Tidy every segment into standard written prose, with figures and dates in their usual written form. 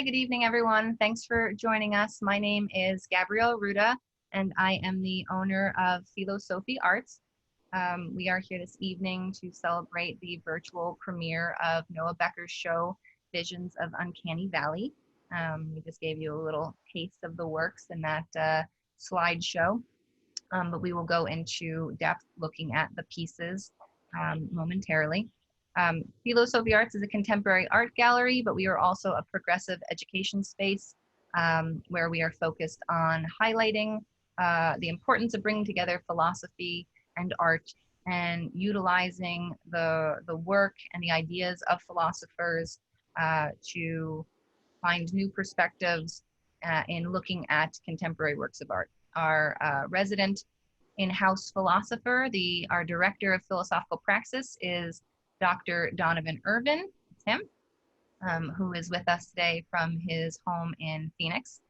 Hi, good evening, everyone. Thanks for joining us. My name is Gabrielle Aruta, and I am the owner of Filo Sofi Arts. We are here this evening to celebrate the virtual premiere of Noah Becker's show, Visions of Uncanny Valley. We just gave you a little taste of the works in that slideshow, but we will go into depth looking at the pieces momentarily. Filo Sofi Arts is a contemporary art gallery, but we are also a progressive education space where we are focused on highlighting the importance of bringing together philosophy and art and utilizing the work and the ideas of philosophers to find new perspectives in looking at contemporary works of art. Our resident in-house philosopher, our director of philosophical praxis is Dr. Donovan Irven, it's him, who is with us today from his home in Phoenix.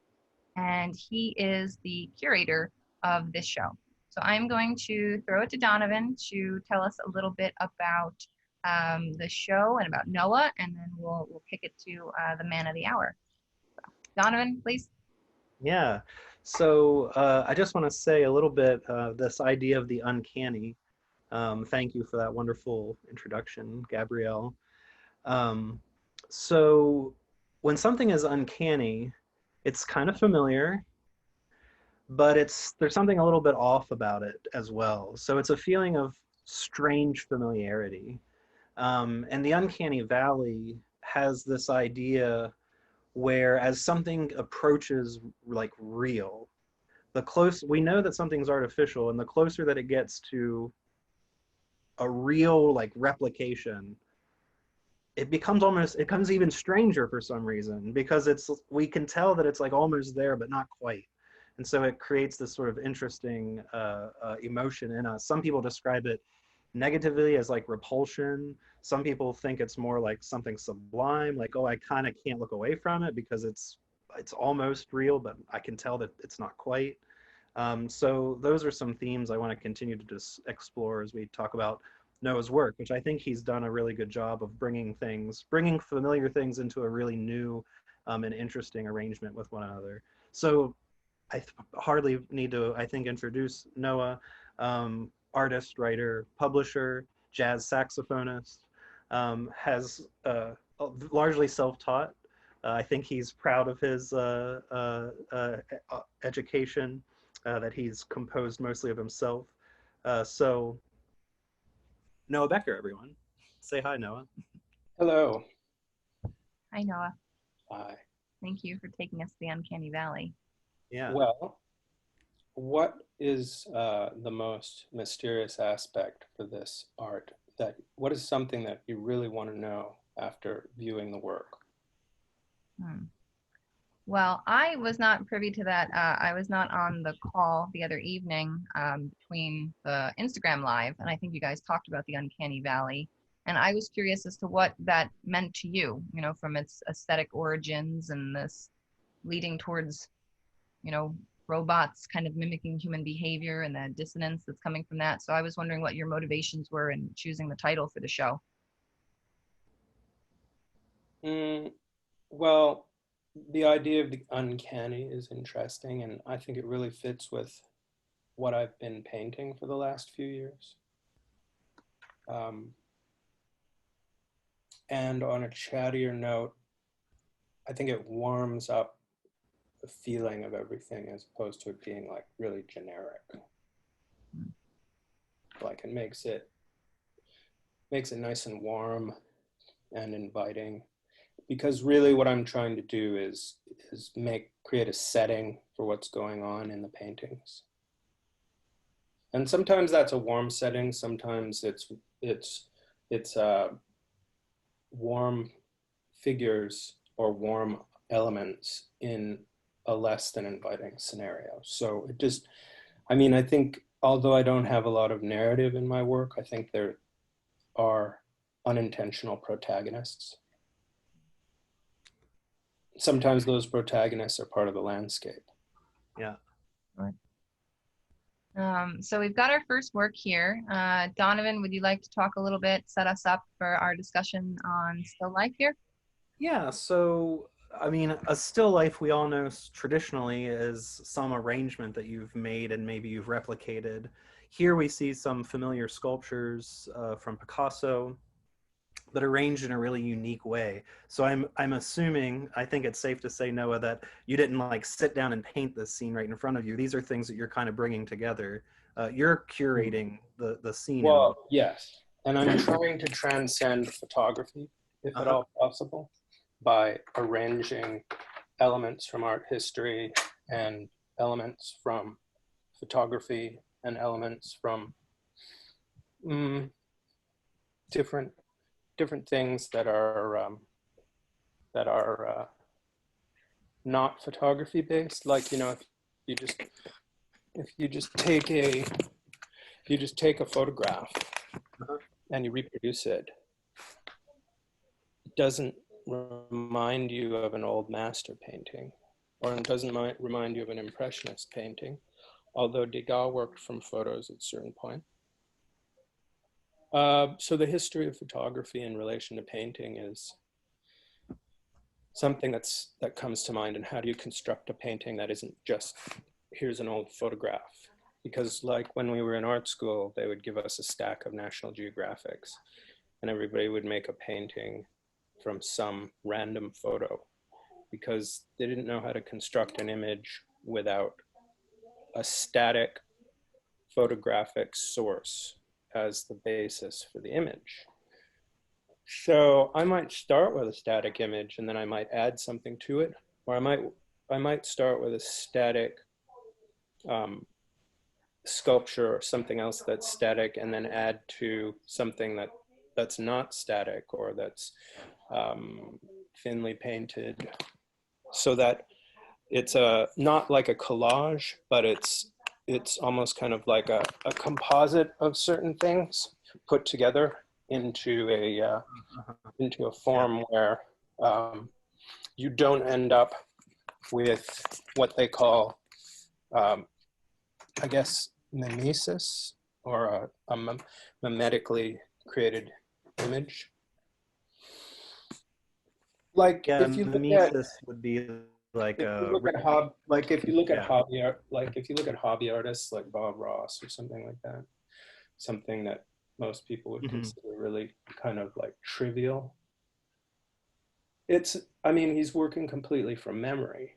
And he is the curator of this show. So I'm going to throw it to Donovan to tell us a little bit about the show and about Noah, and then we'll kick it to the man of the hour. So, Donovan, please. Yeah, so I just want to say a little bit this idea of the uncanny. Thank you for that wonderful introduction, Gabrielle. So when something is uncanny, it's kind of familiar, but there's something a little bit off about it as well. So it's a feeling of strange familiarity. And the Uncanny Valley has this idea where as something approaches like real, we know that something's artificial, and the closer that it gets to a real like replication, it becomes even stranger for some reason, because we can tell that it's like almost there but not quite. And so it creates this sort of interesting emotion in us. Some people describe it negatively as like repulsion. Some people think it's more like something sublime, like, oh, I kind of can't look away from it because it's almost real, but I can tell that it's not quite. So those are some themes I want to continue to just explore as we talk about Noah's work, which I think he's done a really good job of bringing familiar things into a really new and interesting arrangement with one another. So I hardly need to, I think, introduce Noah. Artist, writer, publisher, jazz saxophonist, has largely self-taught. I think he's proud of his education, that he's composed mostly of himself. So Noah Becker, everyone. Say hi, Noah. Hello. Hi, Noah. Hi. Thank you for taking us to the Uncanny Valley. Yeah. Well, what is the most mysterious aspect for this art? What is something that you really want to know after viewing the work? Well, I was not privy to that. I was not on the call the other evening between the Instagram Live, and I think you guys talked about the Uncanny Valley. And I was curious as to what that meant to you, from its aesthetic origins and this leading towards, robots kind of mimicking human behavior and the dissonance that's coming from that. So I was wondering what your motivations were in choosing the title for the show. Well, the idea of the uncanny is interesting, and I think it really fits with what I've been painting for the last few years. And on a chattier note, I think it warms up the feeling of everything as opposed to it being like really generic. Like it makes it nice and warm and inviting, because really what I'm trying to do is create a setting for what's going on in the paintings. And sometimes that's a warm setting, sometimes it's warm figures or warm elements in a less than inviting scenario. So I think although I don't have a lot of narrative in my work, I think there are unintentional protagonists. Sometimes those protagonists are part of the landscape. Yeah. So we've got our first work here. Donovan, would you like to talk a little bit, set us up for our discussion on still life here? Yeah, so I mean, a still life we all know traditionally is some arrangement that you've made and maybe you've replicated. Here we see some familiar sculptures from Picasso, but arranged in a really unique way. So I'm assuming, I think it's safe to say, Noah, that you didn't like sit down and paint this scene right in front of you. These are things that you're kind of bringing together. You're curating the scene in a way. Well, yes. And I'm trying to transcend photography, if at all possible, by arranging elements from art history and elements from photography and elements from different things that are not photography based. Like, you know, if you just take a photograph and you reproduce it, it doesn't remind you of an old master painting, or it doesn't remind you of an impressionist painting, although Degas worked from photos at a certain point. So the history of photography in relation to painting is something that comes to mind. And how do you construct a painting that isn't just, here's an old photograph? Because like when we were in art school, they would give us a stack of National Geographics and everybody would make a painting from some random photo because they didn't know how to construct an image without a static photographic source as the basis for the image. So I might start with a static image and then I might add something to it, or I might start with a static sculpture or something else that's static and then add to something that's not static or that's thinly painted, so that it's not like a collage, but it's almost kind of like a composite of certain things put together into a form where you don't end up with what they call, I guess, mimesis, or a mimetically created image. Like if you look at, mimesis would be like if you look at hobby art, like if you look at hobby artists like Bob Ross or something like that, something that most people would consider really kind of like trivial. I mean, he's working completely from memory.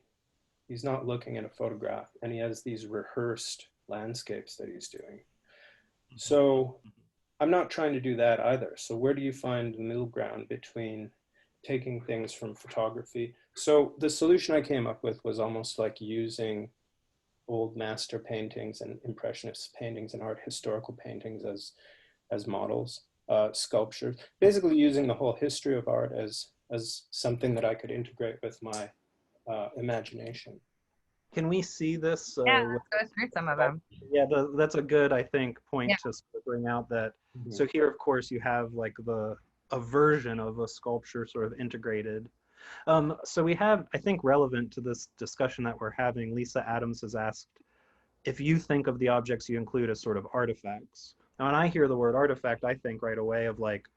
He's not looking at a photograph, and he has these rehearsed landscapes that he's doing. So I'm not trying to do that either. So where do you find the middle ground between taking things from photography? So the solution I came up with was almost like using old master paintings and impressionist paintings and art historical paintings as models, sculptures, basically using the whole history of art as something that I could integrate with my imagination. Can we see this? Yeah, let's go through some of them. Yeah, that's a good, I think, point Yeah. to sort of bring out that. So here, of course, you have like a version of a sculpture sort of integrated. So we have, I think, relevant to this discussion that we're having, Lisa Adams has asked if you think of the objects you include as sort of artifacts. Now, when I hear the word artifact, I think right away of like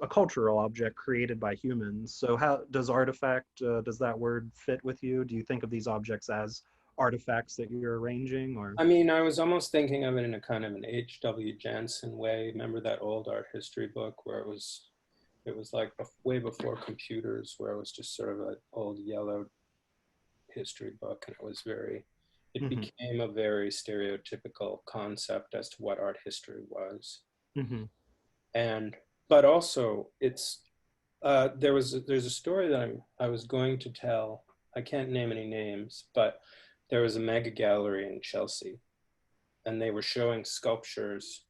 a cultural object created by humans. So how does artifact, does that word fit with you? Do you think of these objects as artifacts that you're arranging, or? I mean, I was almost thinking of it in a kind of an H.W. Jansen way. Remember that old art history book where it was like way before computers, where it was just sort of an old yellow history book, and it became a very stereotypical concept as to what art history was. But also there's a story that I was going to tell. I can't name any names, but there was a mega gallery in Chelsea, and they were showing sculptures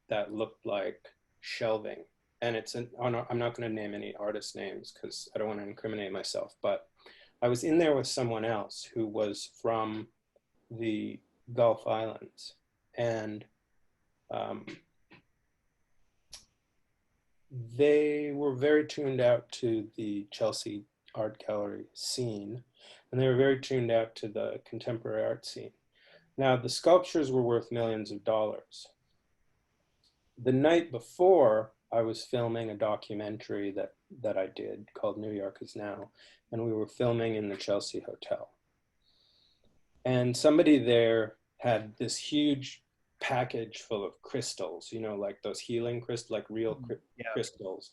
that looked like shelving. And I'm not going to name any artist names because I don't want to incriminate myself, but I was in there with someone else who was from the Gulf Islands, and they were very tuned out to the Chelsea art gallery scene, and they were very tuned out to the contemporary art scene. Now, the sculptures were worth millions of dollars. The night before, I was filming a documentary that I did called New York Is Now, and we were filming in the Chelsea Hotel. And somebody there had this huge package full of crystals, you know, like those healing crystals, like real crystals.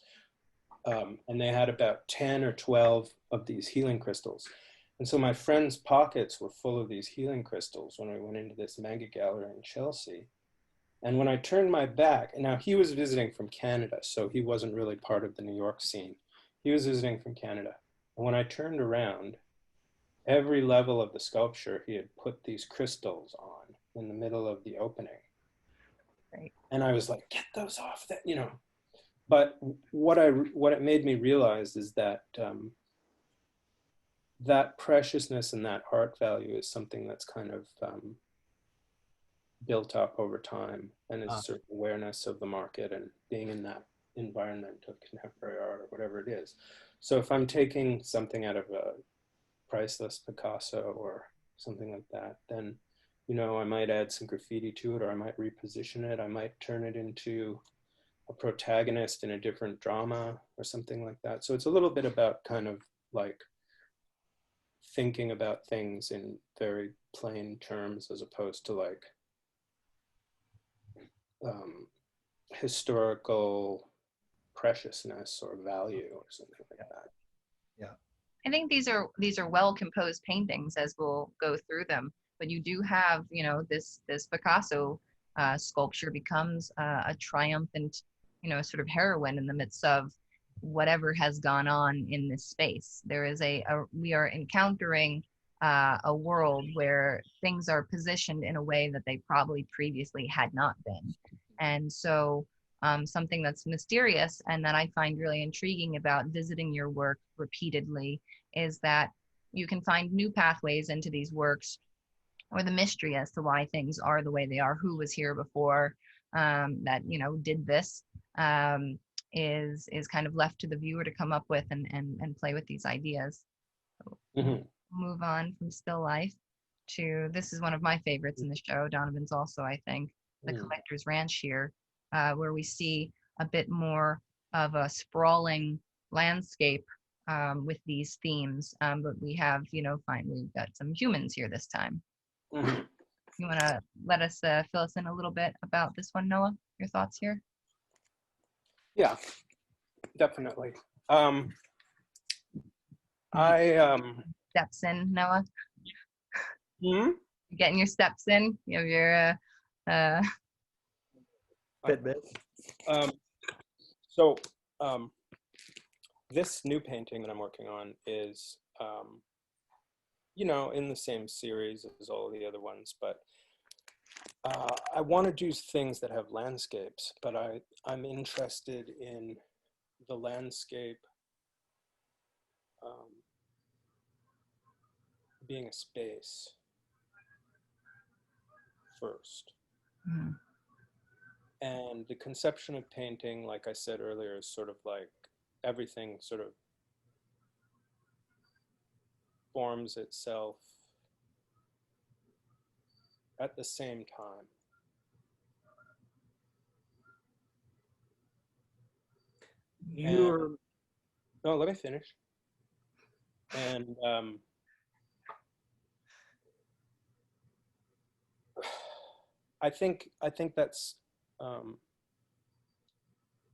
And they had about 10 or 12 of these healing crystals. And so my friend's pockets were full of these healing crystals when we went into this mega gallery in Chelsea. And when I turned my back, and now he was visiting from Canada, so he wasn't really part of the New York scene. He was visiting from Canada. And when I turned around, every level of the sculpture, he had put these crystals on in the middle of the opening. Right. And I was like, get those off, that, you know. But what it made me realize is that that preciousness and that art value is something that's kind of built up over time, and is a certain awareness of the market and being in that environment of contemporary art or whatever it is. So if I'm taking something out of a priceless Picasso or something like that, then, you know, I might add some graffiti to it, or I might reposition it. I might turn it into a protagonist in a different drama or something like that. So it's a little bit about kind of like thinking about things in very plain terms, as opposed to like historical preciousness or value or something like that. Yeah. I think these are well composed paintings as we'll go through them. But you do have, you know, this Picasso sculpture becomes a triumphant, you know, sort of heroine in the midst of whatever has gone on in this space. There is we are encountering a world where things are positioned in a way that they probably previously had not been. And so something that's mysterious and that I find really intriguing about visiting your work repeatedly is that you can find new pathways into these works, or the mystery as to why things are the way they are, who was here before, that, you know, did this, is kind of left to the viewer to come up with and play with these ideas. So move on from still life to, this is one of my favorites in the show, Donovan's also, I think, the Collector's Ranch here, where we see a bit more of a sprawling landscape with these themes, but we have, you know, we've got some humans here this time. You want to let us fill us in a little bit about this one, Noah? Your thoughts here? Yeah, definitely. Steps in, Noah. You Getting your steps in. You have your Fitbit. So this new painting that I'm working on is, you know, in the same series as all the other ones, but I want to do things that have landscapes, but I'm interested in the landscape being a space first. And the conception of painting, like I said earlier, is sort of like everything sort of forms itself at the same time. No, let me finish. And I think that's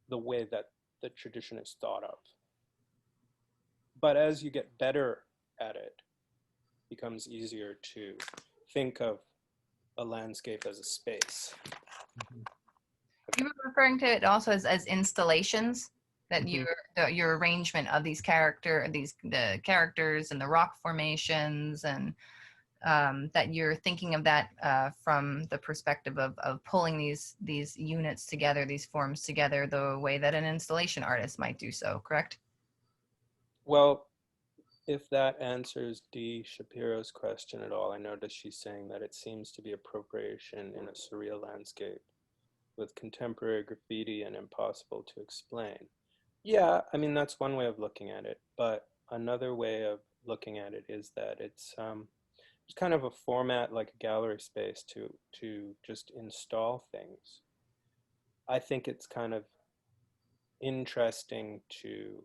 the way that the tradition is thought of. But as you get better at it, it becomes easier to think of a landscape as a space. You were referring to it also as installations, that your arrangement of the characters and the rock formations, and that you're thinking of that from the perspective of pulling these units together, these forms together, the way that an installation artist might do so, correct? Well, if that answers Dee Shapiro's question at all, I notice she's saying that it seems to be appropriation in a surreal landscape with contemporary graffiti and impossible to explain. Yeah, I mean, that's one way of looking at it, but another way of looking at it is that it's kind of a format like a gallery space to just install things. I think it's kind of interesting to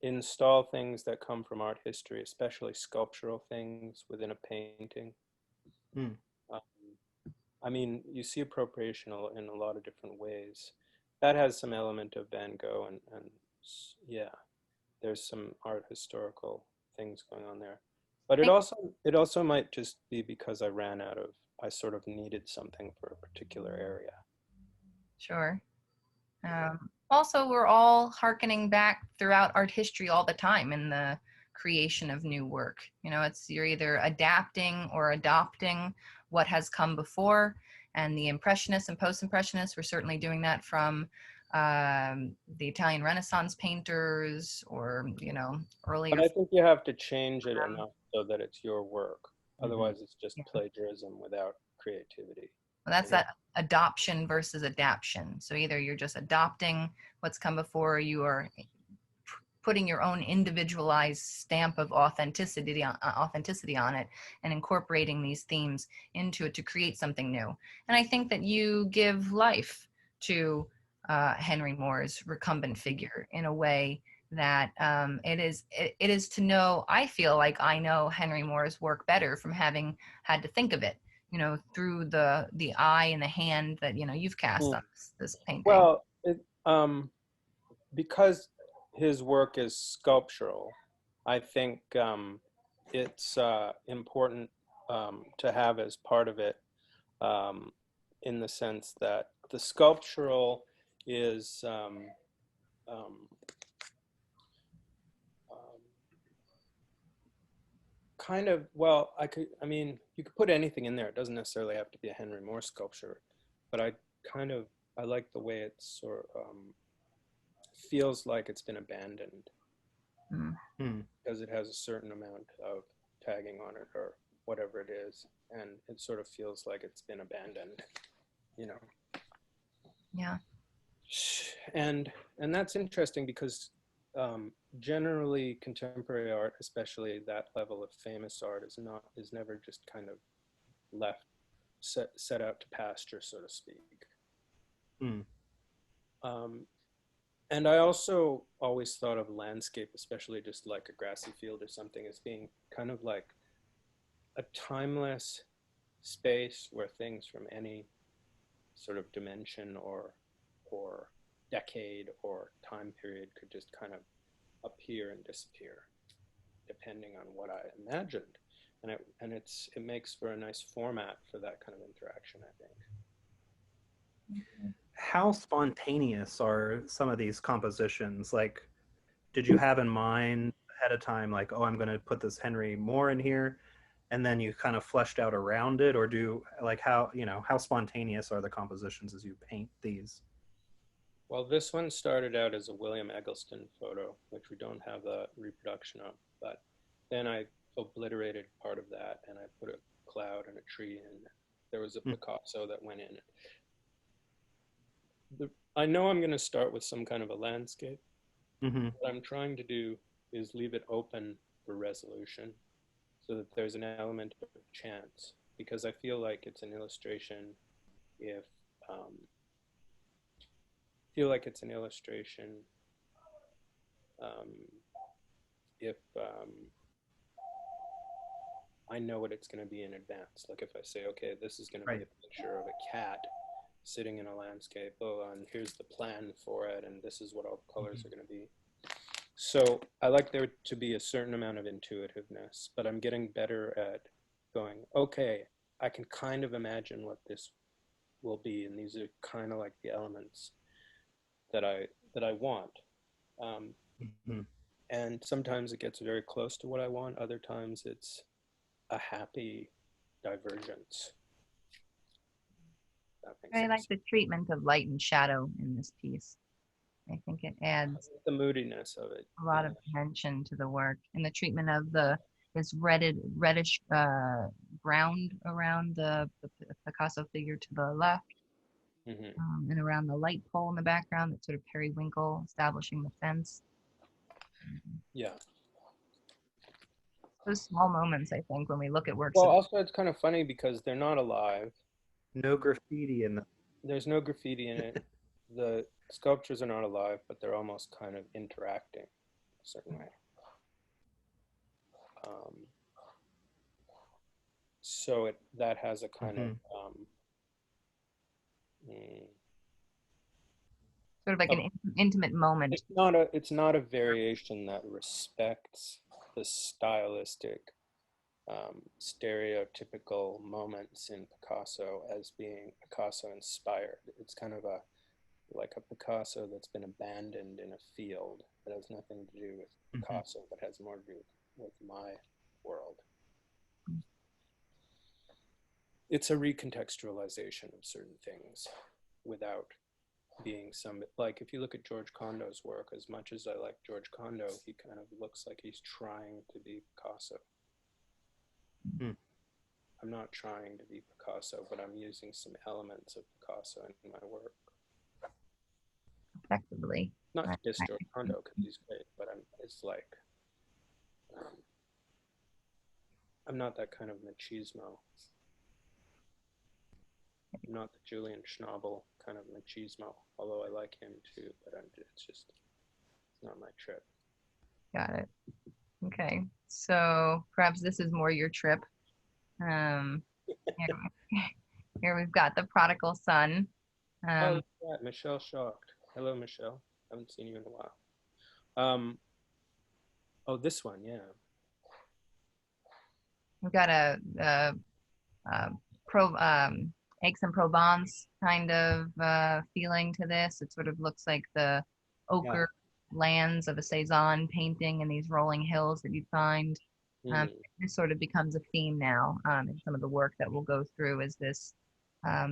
install things that come from art history, especially sculptural things within a painting. Hmm. Um, I mean, you see appropriation in a lot of different ways. That has some element of Van Gogh, and yeah, there's some art historical things going on there. But it also might just be because I sort of needed something for a particular area. Sure. Also, we're all hearkening back throughout art history all the time in the creation of new work. You know, you're either adapting or adopting what has come before. And the Impressionists and Post-Impressionists were certainly doing that from the Italian Renaissance painters, or, you know, earlier. But I think you have to change it enough so that it's your work. Mm-hmm. Otherwise, it's just plagiarism without creativity. Well, that's that adoption versus adaption. So either you're just adopting what's come before, or you are putting your own individualized stamp of authenticity on it and incorporating these themes into it to create something new. And I think that you give life to Henry Moore's recumbent figure in a way that it is to know. I feel like I know Henry Moore's work better from having had to think of it, you know, through the eye and the hand that, you know, you've cast on this painting. Well, because his work is sculptural, I think it's important to have as part of it, in the sense that the sculptural is kind of, well, you could put anything in there. It doesn't necessarily have to be a Henry Moore sculpture, but I like the way it sort of feels like it's been abandoned, because it has a certain amount of tagging on it or whatever it is, and it sort of feels like it's been abandoned, you know. Yeah. And that's interesting because generally contemporary art, especially that level of famous art, is never just kind of left set out to pasture, so to speak. And I also always thought of landscape, especially just like a grassy field or something, as being kind of like a timeless space where things from any sort of dimension or decade or time period could just kind of appear and disappear, depending on what I imagined. And it makes for a nice format for that kind of interaction, I think. How spontaneous are some of these compositions? Like, did you have in mind ahead of time, like, oh, I'm going to put this Henry Moore in here, and then you kind of fleshed out around it? Or how spontaneous are the compositions as you paint these? Well, this one started out as a William Eggleston photo, which we don't have a reproduction of, but then I obliterated part of that and I put a cloud and a tree in. There was a Picasso that went in. I know I'm going to start with some kind of a landscape. What I'm trying to do is leave it open for resolution so that there's an element of chance, because I feel like it's an illustration if I know what it's going to be in advance. Like if I say, okay, this is going to be a picture of a cat sitting in a landscape, and here's the plan for it, and this is what all the colors are going to be. So I like there to be a certain amount of intuitiveness, but I'm getting better at going, okay, I can kind of imagine what this will be, and these are kind of like the elements that I want. And sometimes it gets very close to what I want. Other times it's a happy divergence. I like the treatment of light and shadow in this piece. I think it adds the moodiness of it, a lot of dimension to the work, and the treatment of this reddish ground around the Picasso figure to the left, and around the light pole in the background, that sort of periwinkle establishing the fence. Yeah. Those small moments, I think, when we look at works. Well, also it's kind of funny because they're not alive. No graffiti in them. There's no graffiti in it. The sculptures are not alive, but they're almost kind of interacting. a certain way. So that has a kind of Sort of like an intimate moment. it's not a variation that respects the stylistic stereotypical moments in Picasso as being Picasso inspired. It's kind of like a Picasso that's been abandoned in a field that has nothing to do with Picasso, but has more to do with my world. It's a recontextualization of certain things without being like if you look at George Condo's work, as much as I like George Condo, he kind of looks like he's trying to be Picasso. I'm not trying to be Picasso, but I'm using some elements of Picasso in my work. Effectively. Not to diss George Condo because he's great, but it's like I'm not that kind of machismo. I'm not the Julian Schnabel kind of machismo, although I like him too, but it's not my trip. Got it. Okay, so perhaps this is more your trip. Here we've got the prodigal son. Oh, yeah, Michelle shocked. Hello, Michelle. Haven't seen you in a while. Oh, this one, yeah. We've got a Aix en Provence kind of feeling to this. It sort of looks like the ochre lands of a Cezanne painting and these rolling hills that you find. This sort of becomes a theme now in some of the work that we'll go through, is this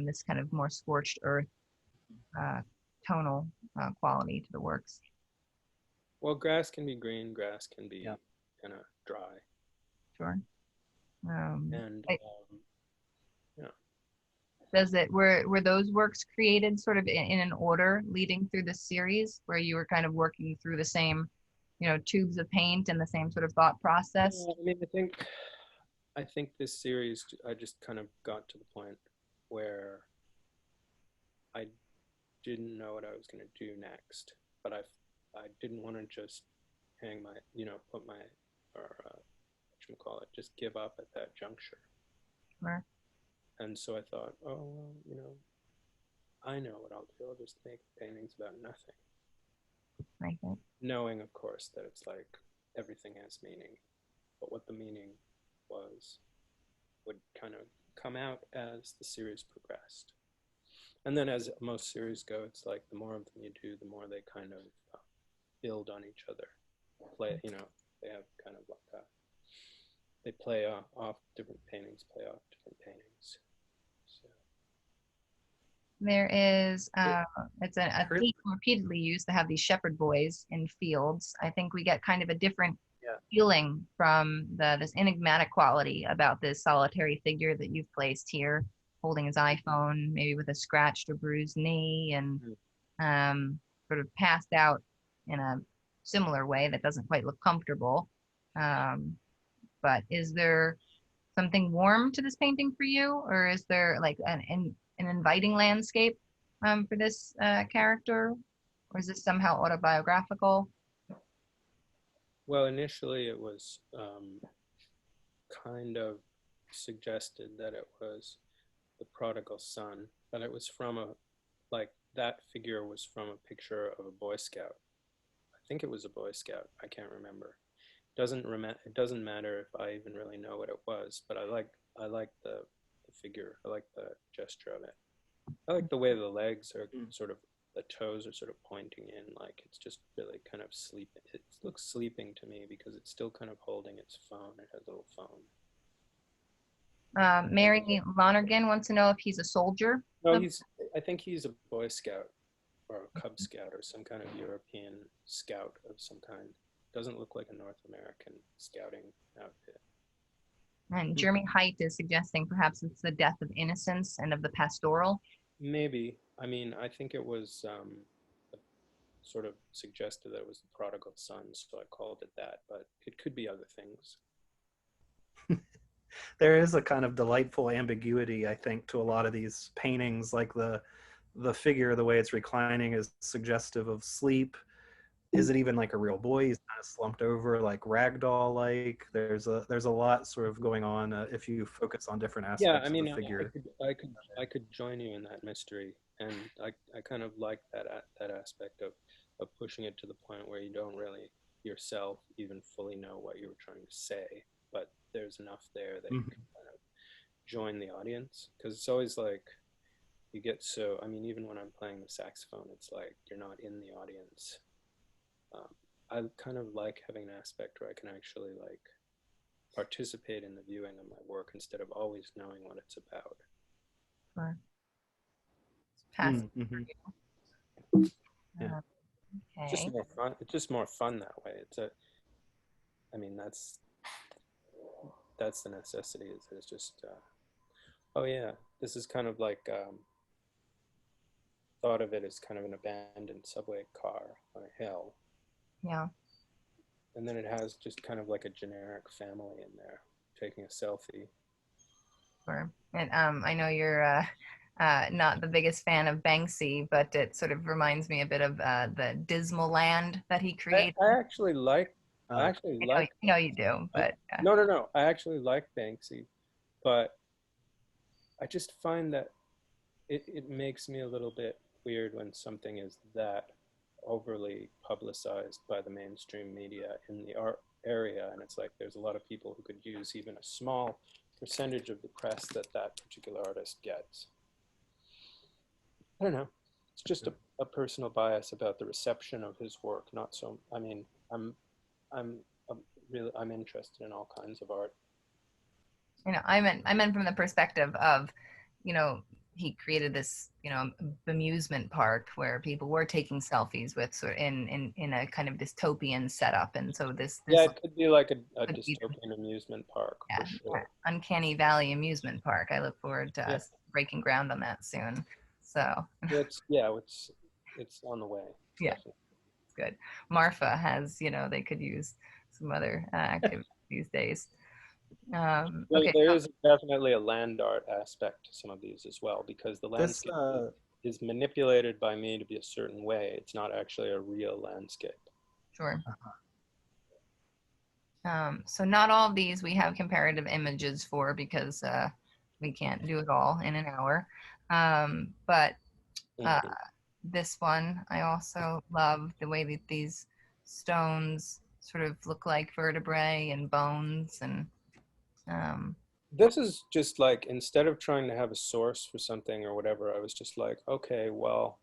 this kind of more scorched earth tonal quality to the works. Well, grass can be green, grass can be kind of dry. Sure. Yeah. Were those works created sort of in an order leading through the series, where you were kind of working through the same, tubes of paint and the same sort of thought process? Yeah, I mean, I think this series, I just kind of got to the point where I didn't know what I was going to do next, but I didn't want to just hang my, put my, or just give up at that juncture. Sure. And so I thought, oh, well, I know what I'll do. I'll just make paintings about nothing. Okay. Knowing, of course, that it's like everything has meaning, but what the meaning was would kind of come out as the series progressed. And then as most series go, it's like the more of them you do, the more they kind of build on each other. They have kind of like they play off different paintings, play off different paintings. So. There is, it's a theme repeatedly used to have these shepherd boys in fields. I think we get kind of a different feeling from this enigmatic quality about this solitary figure that you've placed here, holding his iPhone, maybe with a scratched or bruised knee, and sort of passed out in a similar way that doesn't quite look comfortable. But is there something warm to this painting for you, or is there like an inviting landscape for this character, or is this somehow autobiographical? Well, initially it was kind of suggested that it was the prodigal son, but it was from that figure was from a picture of a Boy Scout. I think it was a Boy Scout. I can't remember. It doesn't matter if I even really know what it was, but I like the figure. I like the gesture of it. I like the way the legs are sort of, the toes are sort of pointing in, like it's just really kind of sleeping. It looks sleeping to me because it's still kind of holding its phone. It has a little phone. Mary Lonergan wants to know if he's a soldier. No, I think he's a Boy Scout or a Cub Scout or some kind of European scout of some kind. Doesn't look like a North American scouting outfit. And Jeremy Height is suggesting perhaps it's the death of innocence and of the pastoral. Maybe. I mean, I think it was sort of suggested that it was the prodigal son, so I called it that, but it could be other things. There is a kind of delightful ambiguity, I think, to a lot of these paintings, like the figure, the way it's reclining is suggestive of sleep, is it even like a real boy? He's kind of slumped over, like ragdoll like. There's a lot sort of going on if you focus on different Yeah, aspects I of the mean, figure. I could join you in that mystery, and I kind of like that aspect of pushing it to the point where you don't really yourself even fully know what you were trying to say, but there's enough there that you Mhm. can kind of join the audience, because it's always like you get so, I mean, even when I'm playing the saxophone, it's like you're not in the audience. Um, I kind of like having an aspect where I can actually like participate in the viewing of my work instead of always knowing what it's about. Or pass. Mm-hmm. Yeah. Uh, It's just okay. more fun. It's just more fun that way. I mean, that's the necessity. It's just, oh yeah, this is kind of like thought of it as kind of an abandoned subway car on a hill, Yeah. and then it has just kind of like a generic family in there taking a selfie. Sure. And I know you're not the biggest fan of Banksy, but it sort of reminds me a bit of the Dismal Land that he created. I actually like, I Uh, actually I like, know you do, I, but no, no, no. I actually like Banksy, but I just find that it makes me a little bit weird when something is that overly publicized by the mainstream media in the art area, and it's like there's a lot of people who could use even a small percentage of the press that that particular artist gets. I don't know. It's just a personal bias about the reception of his work, not so. I mean, I'm, I'm really I'm interested in all kinds of art. I meant from the perspective of, you know, he created this, amusement park where people were taking selfies with sort in a kind of dystopian setup, and so Yeah, this it could be like a could be dystopian amusement park for yeah, sure. Uncanny Valley amusement park. I look forward to Yeah, us breaking ground on that soon. So it's on the way, yeah, definitely. it's good. Marfa has, they could use some other activities these days. Okay, There is definitely a land art aspect to some of these as well, because the this landscape is manipulated by me to be a certain way. It's not actually a real landscape. sure. So not all of these we have comparative images for because we can't do it all in an hour. But uh, Mhm. this one, I also love the way that these stones sort of look like vertebrae and bones and um, This is just like, instead of trying to have a source for something or whatever, I was just like, okay, well,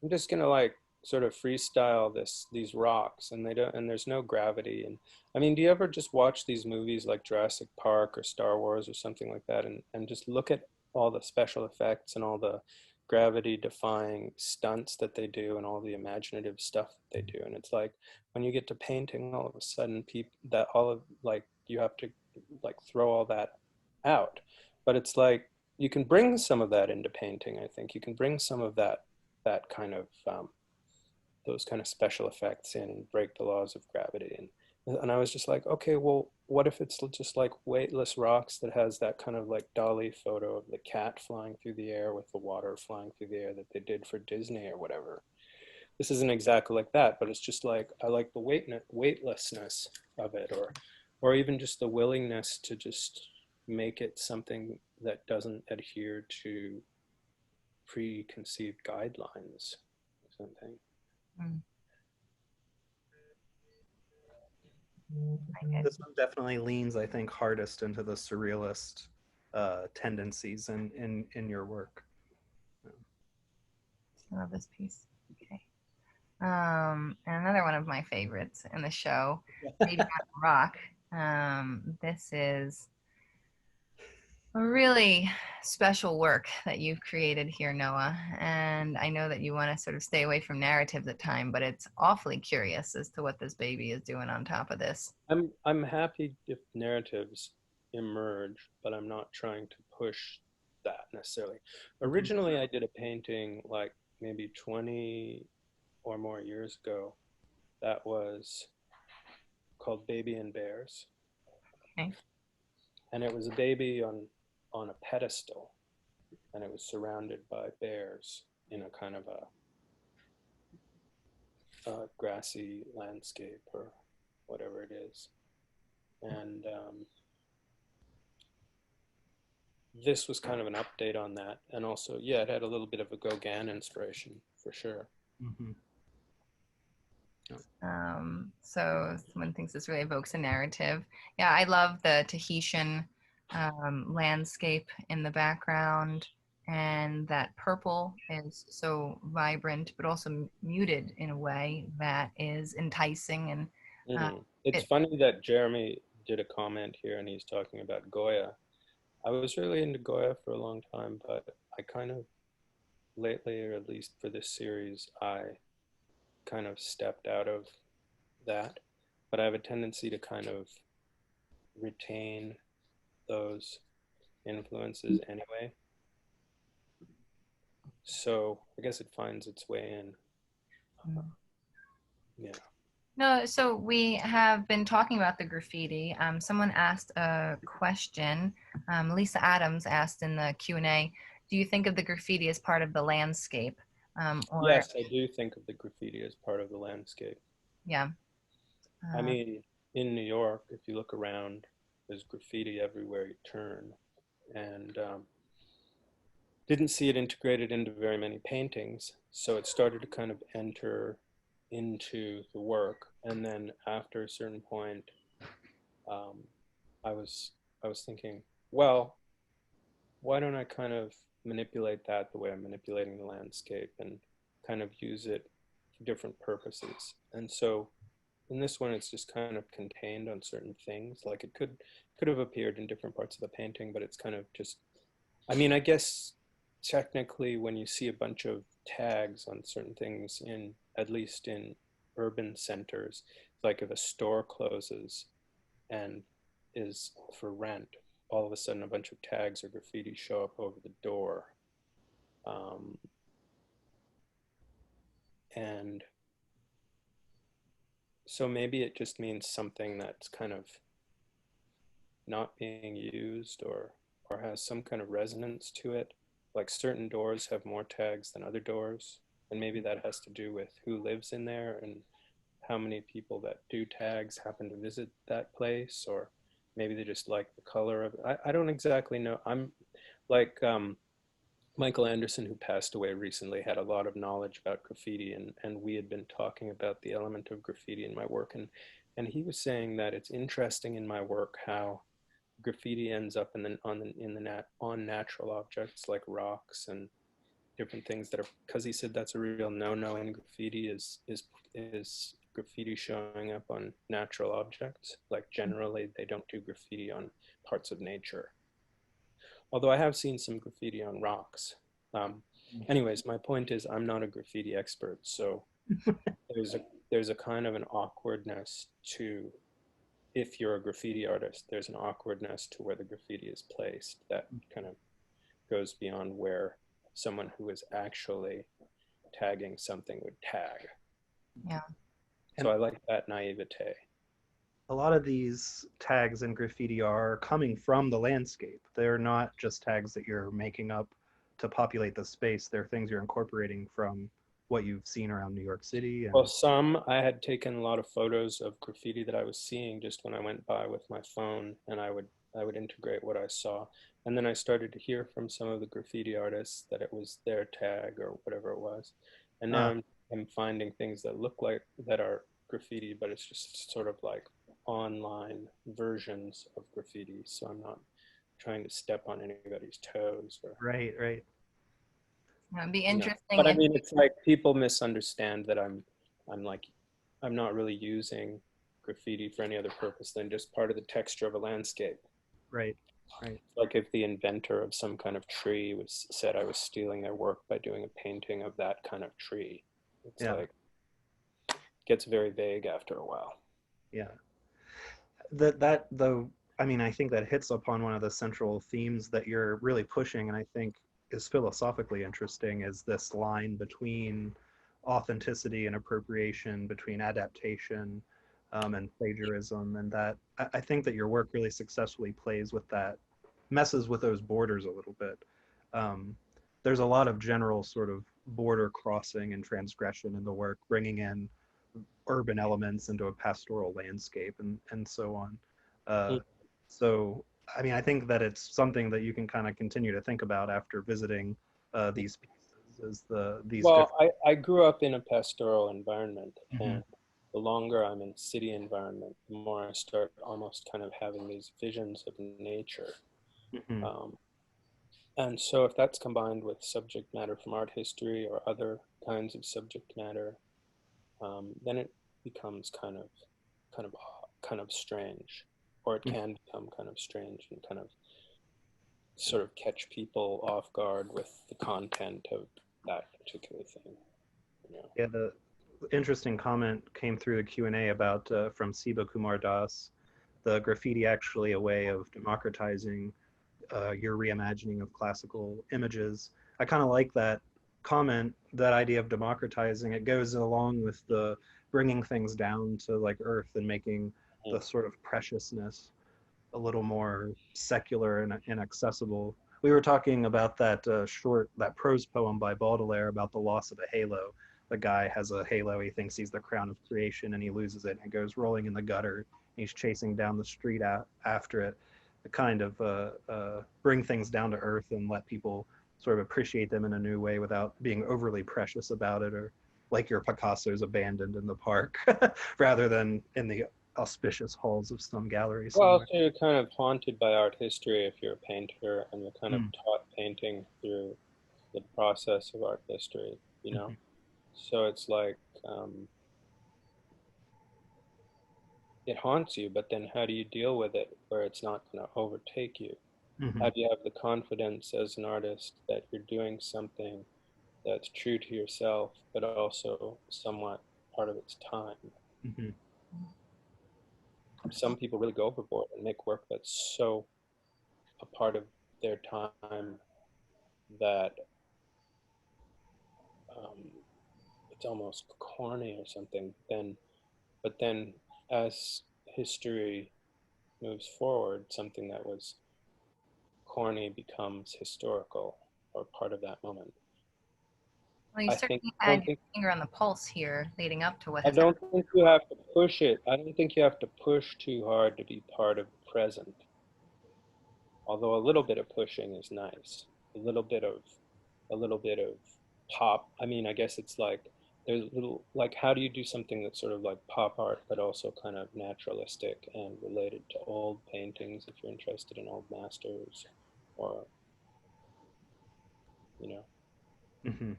I'm just gonna like sort of freestyle these rocks, and they don't, and there's no gravity. And I mean, do you ever just watch these movies like Jurassic Park or Star Wars or something like that, and just look at all the special effects and all the gravity defying stunts that they do and all the imaginative stuff that they do? And it's like when you get to painting, all of a sudden people that all of like you have to like throw all that out. But it's like you can bring some of that into painting. I think you can bring some of that kind of those kind of special effects in and break the laws of gravity. And I was just like, okay, well, what if it's just like weightless rocks that has that kind of like Dolly photo of the cat flying through the air with the water flying through the air that they did for Disney or whatever. This isn't exactly like that, but it's just like I like the weightlessness of it, or even just the willingness to just make it something that doesn't adhere to preconceived guidelines or something. mm, this one definitely leans, I think, hardest into the surrealist tendencies in your work. I love this piece. Okay. And another one of my favorites in the show, Baby on the Rock. This is a really special work that you've created here, Noah. And I know that you want to sort of stay away from narratives at time, but it's awfully curious as to what this baby is doing on top of this. I'm happy if narratives emerge, but I'm not trying to push that necessarily. Mhm. Originally, I did a painting like maybe 20 or more years ago that was called Baby and Bears, Okay. and it was a baby on a pedestal, and it was surrounded by bears in a kind of a grassy landscape or whatever it is. And this was kind of an update on that. And also, yeah, it had a little bit of a Gauguin inspiration for sure. Mm-hmm. So someone thinks this really evokes a narrative. Yeah, I love the Tahitian landscape in the background, and that purple is so vibrant, but also muted in a way that is enticing. And It's funny that Jeremy did a comment here and he's talking about Goya. I was really into Goya for a long time, but I kind of lately, or at least for this series, I kind of stepped out of that. But I have a tendency to kind of retain those influences anyway. So I guess it finds its way in. Yeah. No, so we have been talking about the graffiti. Someone asked a question. Lisa Adams asked in the Q&A, do you think of the graffiti as part of the landscape? Yes, I do think of the graffiti as part of the landscape. Yeah. I mean, in New York, if you look around, there's graffiti everywhere you turn. And didn't see it integrated into very many paintings. So it started to kind of enter into the work. And then after a certain point, I was thinking, well, why don't I kind of manipulate that the way I'm manipulating the landscape and kind of use it for different purposes. And so in this one, it's just kind of contained on certain things. Like it could have appeared in different parts of the painting, but it's kind of just, I mean, I guess technically when you see a bunch of tags on certain things in, at least in urban centers, like if a store closes and is for rent, all of a sudden a bunch of tags or graffiti show up over the door. And so maybe it just means something that's kind of not being used or has some kind of resonance to it. Like certain doors have more tags than other doors. And maybe that has to do with who lives in there and how many people that do tags happen to visit that place, or maybe they just like the color of it. I don't exactly know. I'm like Michael Anderson, who passed away recently, had a lot of knowledge about graffiti, and we had been talking about the element of graffiti in my work, and he was saying that it's interesting in my work how graffiti ends up on natural objects like rocks and different things that are, because he said that's a real no-no in graffiti is graffiti showing up on natural objects. Like generally they don't do graffiti on parts of nature. Although I have seen some graffiti on rocks. Anyways, my point is I'm not a graffiti expert, so there's a kind of an awkwardness to, if you're a graffiti artist, there's an awkwardness to where the graffiti is placed that kind of goes beyond where someone who is actually tagging something would tag. Yeah. And so I like that naivete. A lot of these tags in graffiti are coming from the landscape. They're not just tags that you're making up to populate the space. They're things you're incorporating from what you've seen around New York City. And... Well, I had taken a lot of photos of graffiti that I was seeing just when I went by with my phone, and I would integrate what I saw. And then I started to hear from some of the graffiti artists that it was their tag or whatever it was. And now I'm finding things that look like, that are graffiti, but it's just sort of like online versions of graffiti. So I'm not trying to step on anybody's toes. Or, Right. It'd be interesting. But I mean, it's like people misunderstand that I'm not really using graffiti for any other purpose than just part of the texture of a landscape. Right. Like if the inventor of some kind of tree said I was stealing their work by doing a painting of that kind of tree. It's like, it gets very vague after a while. Yeah. I mean, I think that hits upon one of the central themes that you're really pushing, and I think is philosophically interesting, is this line between authenticity and appropriation, between adaptation and plagiarism, and that I think that your work really successfully plays with that, messes with those borders a little bit. There's a lot of general sort of border crossing and transgression in the work, bringing in urban elements into a pastoral landscape and so on. Uh, Mm. so, I mean, I think that it's something that you can kind of continue to think about after visiting these pieces, is these Well, different. I grew up in a pastoral environment, Mhm. and the longer I'm in city environment, the more I start almost kind of having these visions of nature. Mhm. Um, and so if that's combined with subject matter from art history or other kinds of subject matter, then it becomes kind of, kind of strange, or it can become kind of strange and kind of sort of catch people off guard with the content of that particular thing. You know? Yeah, the interesting comment came through the Q&A about from Siba Kumar Das, the graffiti actually a way of democratizing your reimagining of classical images. I kind of like that comment, that idea of democratizing. It goes along with the bringing things down to like earth and making the sort of preciousness a little more secular and inaccessible. We were talking about that that prose poem by Baudelaire about the loss of a halo. The guy has a halo, he thinks he's the crown of creation, and he loses it and goes rolling in the gutter. He's chasing down the street after it. To kind of bring things down to earth and let people sort of appreciate them in a new way without being overly precious about it, or like your Picasso's abandoned in the park rather than in the auspicious halls of some gallery Well, somewhere. so you're kind of haunted by art history if you're a painter, and you're kind of Mm. taught painting through the process of art history, you know? Mhm. So it's like, it haunts you, but then how do you deal with it where it's not going to overtake you? How Mhm. do you have the confidence as an artist that you're doing something that's true to yourself, but also somewhat part of its time? Mhm. Some people really go overboard and make work that's so a part of their time that um, it's almost corny or something. But then as history moves forward, something that was corny becomes historical or part of that moment. Well, you I think certainly I had don't your think finger on the pulse here leading up to what I has don't happened. think you have to push it. I don't think you have to push too hard to be part of the present. Although a little bit of pushing is nice. A little bit of a little bit of pop. I mean, I guess it's like there's a little like how do you do something that's sort of like pop art but also kind of naturalistic and related to old paintings if you're interested in old masters or you know, Mhm.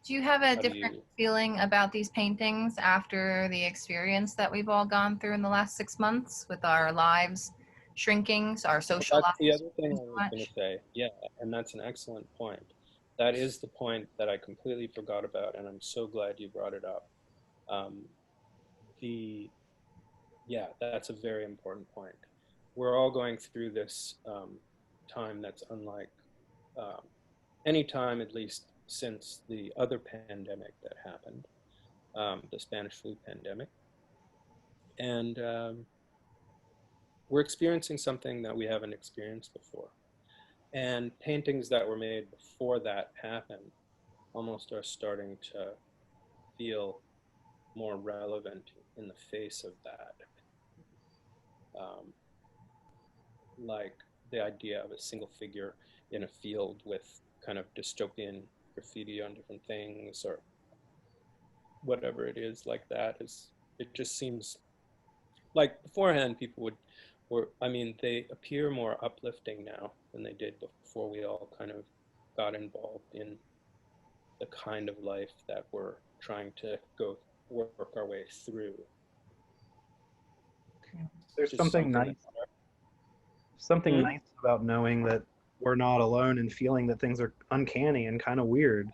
Do you have a how do different you feeling about these paintings after the experience that we've all gone through in the last 6 months with our lives shrinking, our Well, social that's the lives other thing shrinking I so was going much? to say. Yeah, and that's an excellent point. That is the point that I completely forgot about, and I'm so glad you brought it up. Um, the Yeah, that's a very important point. We're all going through this time that's unlike um, any time, at least since the other pandemic that happened, the Spanish flu pandemic, and we're experiencing something that we haven't experienced before. And paintings that were made before that happened almost are starting to feel more relevant in the face of that. Um, like the idea of a single figure in a field with kind of dystopian graffiti on different things or whatever it is like that is it just seems like beforehand people would or I mean they appear more uplifting now than they did before we all kind of got involved in the kind of life that we're trying to go work our way through. There's Just something Hmm? nice about knowing that we're not alone and feeling that things are uncanny and kind of weird.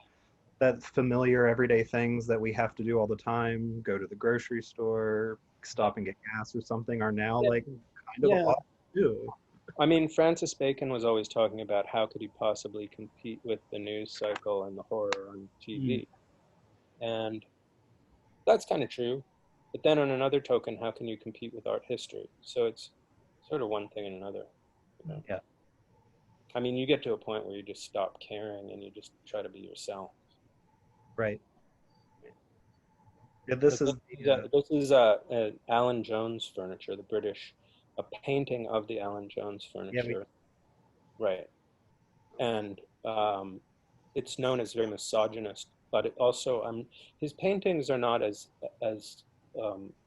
That familiar everyday things that we have to do all the time, go to the grocery store, Yeah. stop and get gas or something, are now Yeah. like kind of Yeah. odd to do. I mean, Francis Bacon was always talking about how could he possibly compete with the news cycle and the horror on Mm. TV. And that's kind of true. But then on another token, how can you compete with art history? So it's sort of one thing and another, you know. Yeah, I mean, you get to a point where you just stop caring and you just try to be yourself. right. Yeah, this But is the this is Alan Jones furniture, the British, a painting of the Alan Jones yeah, we furniture, right? And it's known as very misogynist, but it also his paintings are not as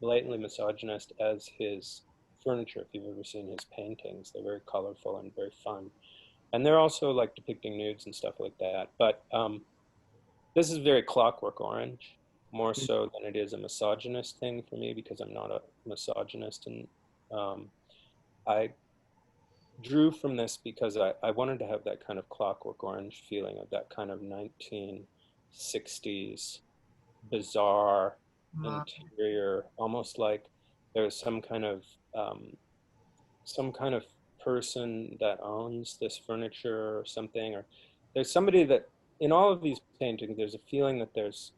blatantly misogynist as his furniture. If you've ever seen his paintings, they're very colorful and very fun, and they're also like depicting nudes and stuff like that. But this is very Clockwork Orange, more so than it is a misogynist thing for me because I'm not a misogynist, and I drew from this because I wanted to have that kind of Clockwork Orange feeling of that kind of 1960s bizarre interior, almost like there's um, some kind of person that owns this furniture or something, or there's somebody that in all of these paintings there's a feeling that there's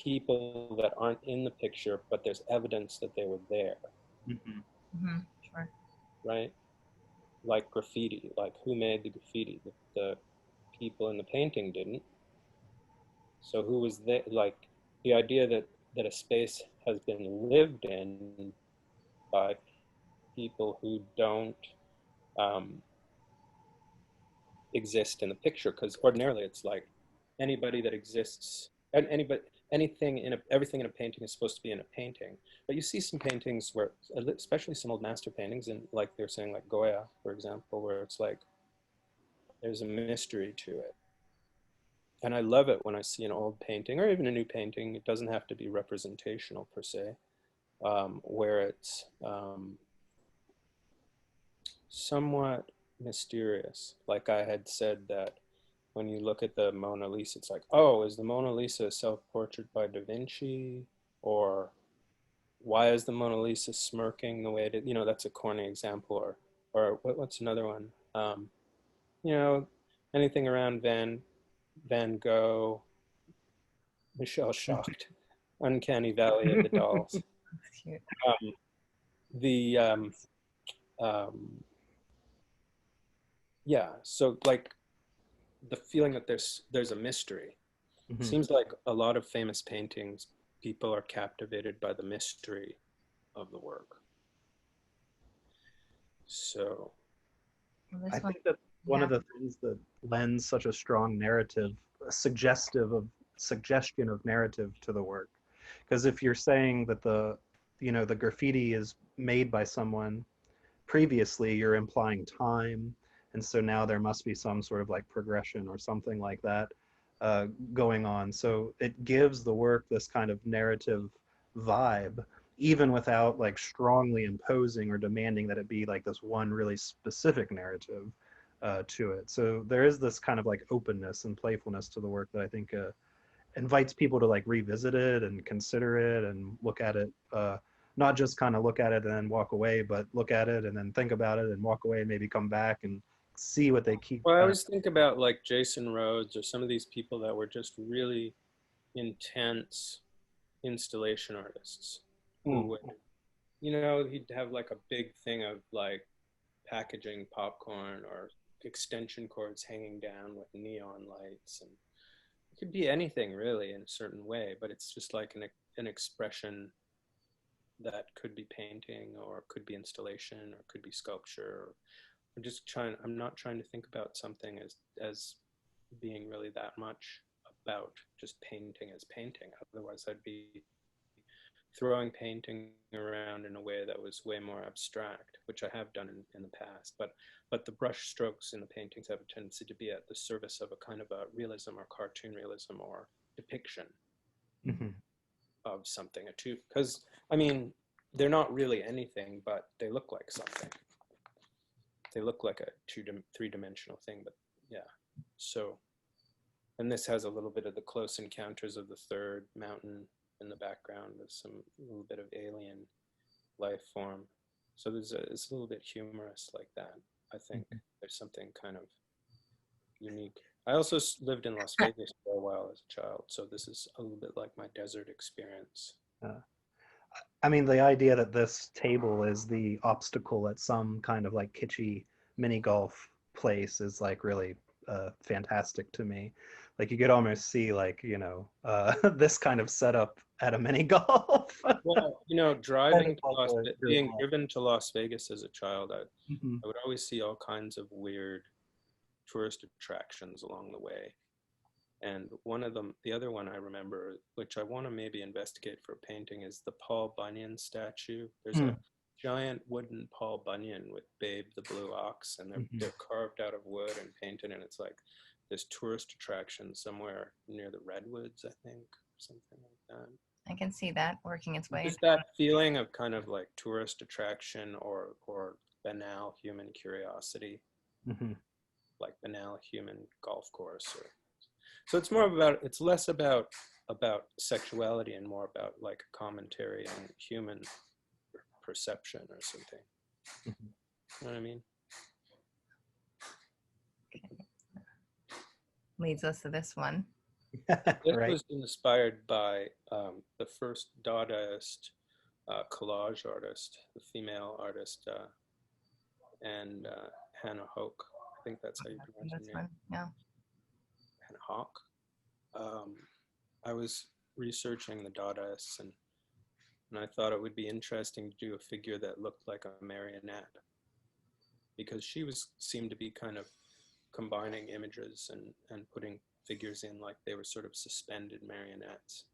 people that aren't in the picture, but there's evidence that they were there, Mhm. Sure. right? Like graffiti, like who made the graffiti? The people in the painting didn't. So who was there? Like the idea that a space has been lived in by people who don't um, exist in the picture, because ordinarily it's like anybody that exists and anybody anything in everything in a painting is supposed to be in a painting, but you see some paintings where, especially some old master paintings, and like they're saying like Goya for example, where it's like there's a mystery to it. And I love it when I see an old painting or even a new painting. It doesn't have to be representational per se, where it's somewhat mysterious. Like I had said that when you look at the Mona Lisa, it's like, oh, is the Mona Lisa a self-portrait by Da Vinci? Or why is the Mona Lisa smirking the way it is? You know, that's a corny example. Or what's another one? You know, anything around Van Gogh, Michelle shocked, Uncanny Valley of the dolls. That's cute. Um, the um, yeah, so like the feeling that there's a mystery. Mhm. Seems like a lot of famous paintings, people are captivated by the mystery of the work. So Well, I this one, think that one yeah. of the things that lends such a strong narrative, a suggestive of suggestion of narrative to the work, because if you're saying that the graffiti is made by someone previously, you're implying time, and so now there must be some sort of like progression or something like that going on. So it gives the work this kind of narrative vibe, even without like strongly imposing or demanding that it be like this one really specific narrative to it. So there is this kind of like openness and playfulness to the work that I think invites people to like revisit it and consider it and look at it, not just kind of look at it and then walk away, but look at it and then think about it and walk away and maybe come back and see what they keep. well, I always think about like Jason Rhodes or some of these people that were just really intense installation artists who Mm. would, you know, he'd have like a big thing of like packaging popcorn or extension cords hanging down with neon lights, and it could be anything really in a certain way, but it's just like an expression that could be painting or could be installation or could be sculpture. I'm not trying to think about something as being really that much about just painting as painting. Otherwise I'd be throwing painting around in a way that was way more abstract, which I have done in the past. But the brush strokes in the paintings have a tendency to be at the service of a kind of a realism or cartoon realism or depiction Mhm. of something. Because I mean, they're not really anything, but they look like something. They look like a three-dimensional thing, but yeah. So, and this has a little bit of the close encounters of the third mountain in the background with some a little bit of alien life form. So it's a little bit humorous like that. I think Mhm. there's something kind of unique. I also lived in Las Vegas for a while as a child, so this is a little bit like my desert experience. Uh, I mean, the idea that this table is the obstacle at some kind of like kitschy mini golf place is like really fantastic to me. Like you could almost see like, you know, this kind of setup at a mini golf. Well, you know, Kind of like being driven to Las Vegas as a child, Mhm. I would always see all kinds of weird tourist attractions along the way. And one of them, the other one I remember, which I want to maybe investigate for a painting, is the Paul Bunyan statue. There's a giant wooden Paul Bunyan with Babe the Blue Ox, and they're carved out of wood and painted, and it's like this tourist attraction somewhere near the Redwoods, I think, something like that. I can see that working its way. Just that feeling of kind of like tourist attraction or banal human curiosity, like banal human golf course. So it's more about, it's less about sexuality and more about like a commentary on human perception or something. You know what I mean? Leads us to this one. This Right. was inspired by the first Dadaist collage artist, the female artist, and Hannah Hoke. I think that's how you pronounce her This name. one, yeah. Hannah Hoke. I was researching the Dadaists, and I thought it would be interesting to do a figure that looked like a marionette, because she seemed to be kind of combining images and putting figures in like they were sort of suspended marionettes.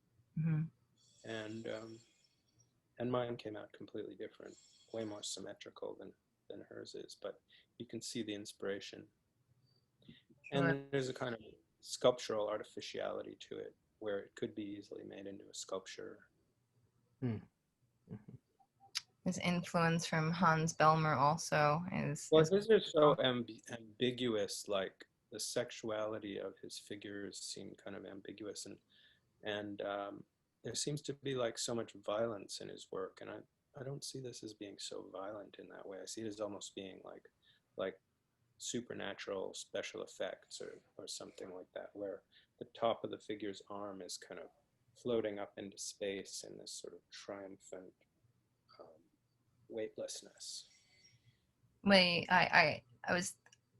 And mine came out completely different, way more symmetrical than hers is, but you can see the inspiration. Sure. And there's a kind of sculptural artificiality to it, where it could be easily made into a sculpture. His influence from Hans Belmer also is. Well, his are so ambiguous, like the sexuality of his figures seem kind of ambiguous, and there seems to be like so much violence in his work, and I don't see this as being so violent in that way. I see it as almost being like supernatural special effects or something like that, where the top of the figure's arm is kind of floating up into space in this sort of triumphant weightlessness.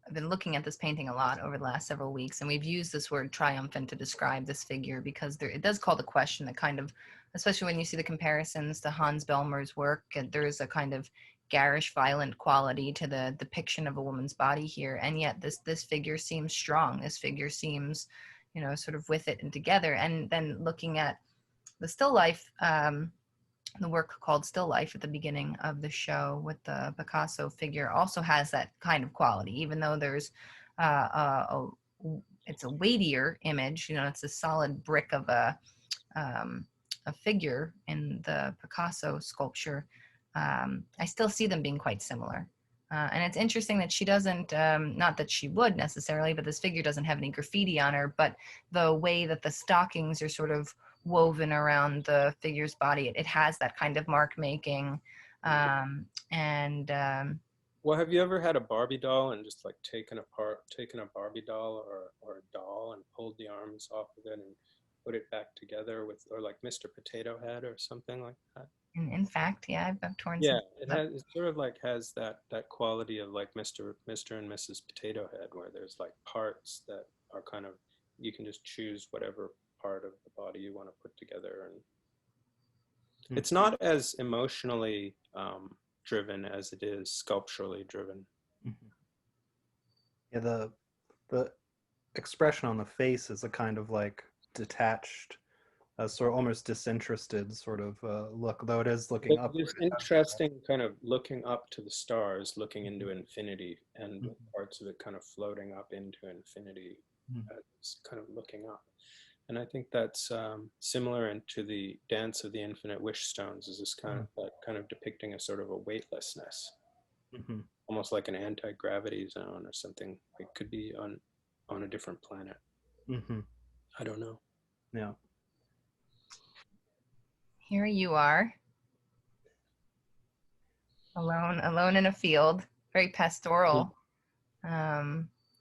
I've been looking at this painting a lot over the last several weeks, and we've used this word triumphant to describe this figure because it does call the question that kind of, especially when you see the comparisons to Hans Belmer's work, there is a kind of garish, violent quality to the depiction of a woman's body here, and yet this figure seems strong. This figure seems, you know, sort of with it and together. And then looking at the still life, the work called Still Life at the beginning of the show with the Picasso figure also has that kind of quality, even though there's it's a weightier image. You know, it's a solid brick of a figure in the Picasso sculpture. I still see them being quite similar. And it's interesting that she doesn't, not that she would necessarily, but this figure doesn't have any graffiti on her, but the way that the stockings are sort of woven around the figure's body, it has that kind of mark making. Well, have you ever had a Barbie doll and just like taken a Barbie doll or a doll and pulled the arms off of it and put it back together or like Mr. Potato Head or something like that? In fact, yeah, I've torn Yeah, some. it sort of like has that quality of like Mr. and Mrs. Potato Head, where there's like parts that are kind of, you can just choose whatever part of the body you want to put together, and it's not as emotionally driven as it is sculpturally driven. Yeah, the expression on the face is a kind of like detached, sort of almost disinterested sort of look, though it is looking up. It's interesting, kind of looking up to the stars, looking into infinity, and parts of it kind of floating up into infinity, as kind of looking up. And I think that's similar into the Dance of the Infinite Wish Stones, is this kind of depicting a sort of a weightlessness, almost like an anti-gravity zone or something. It could be on a different planet. I don't know. Yeah. Here you are, alone in a field, very pastoral.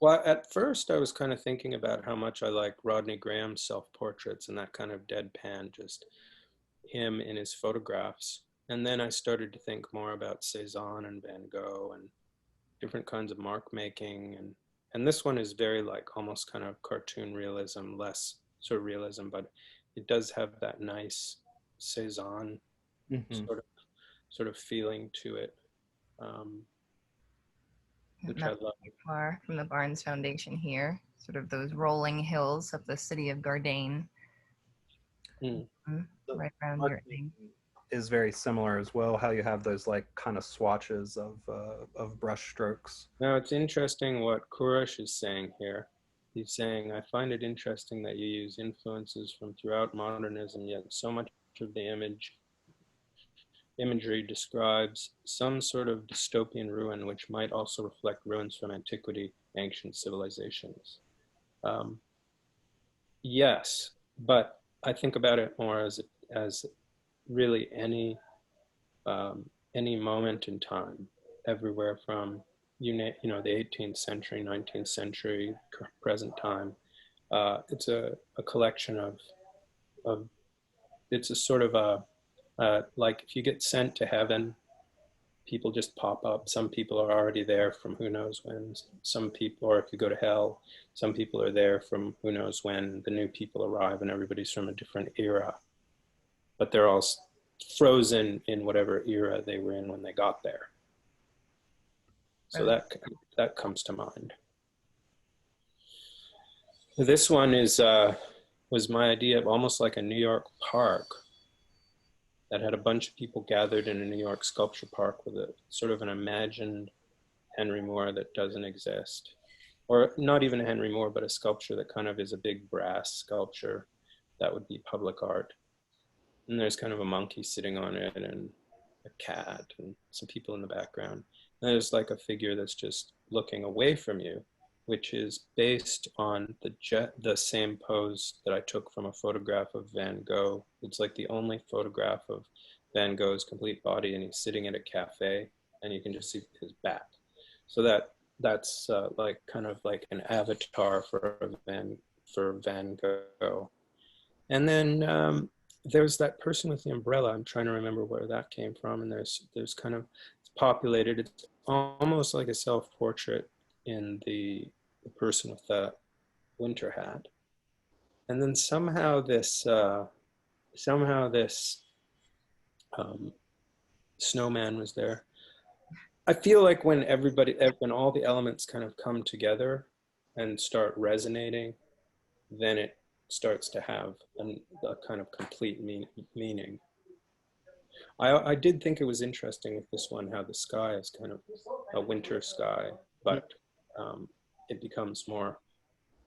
Well, at first I was kind of thinking about how much I like Rodney Graham's self-portraits and that kind of deadpan, just him in his photographs. And then I started to think more about Cezanne and Van Gogh and different kinds of mark making And this one is very like almost kind of cartoon realism, less sort of realism, but it does have that nice Cezanne sort of feeling to it, which I Not love. very far from the Barnes Foundation here, sort of those rolling hills of the city of Gardanne, right around your thing. Is very similar as well, how you have those like kind of swatches of brush strokes. Now it's interesting what Kurush is saying here. He's saying, I find it interesting that you use influences from throughout modernism, yet so much of the imagery describes some sort of dystopian ruin, which might also reflect ruins from antiquity, ancient civilizations. Yes, but I think about it more as really any moment in time, everywhere from the 18th century, 19th century, present time. It's a collection of it's a sort of like if you get sent to heaven, people just pop up. Some people are already there from who knows when. Some people, or if you go to hell, some people are there from who knows when. The new people arrive and everybody's from a different era, but they're all frozen in whatever era they were in when they got there. So that comes to mind. This one was my idea of almost like a New York park that had a bunch of people gathered in a New York sculpture park with a sort of an imagined Henry Moore that doesn't exist. Or not even a Henry Moore, but a sculpture that kind of is a big brass sculpture that would be public art. And there's kind of a monkey sitting on it and a cat and some people in the background. And there's like a figure that's just looking away from you, which is based on the same pose that I took from a photograph of Van Gogh. It's like the only photograph of Van Gogh's complete body, and he's sitting at a cafe, and you can just see his back. So that's like kind of like an avatar for Van Gogh. And then there's that person with the umbrella. I'm trying to remember where that came from. And there's kind of, it's populated. It's almost like a self-portrait in the person with the winter hat. And then somehow this snowman was there. I feel like when all the elements kind of come together and start resonating, then it starts to have a kind of complete meaning. I did think it was interesting with this one, how the sky is kind of a winter sky, but it becomes more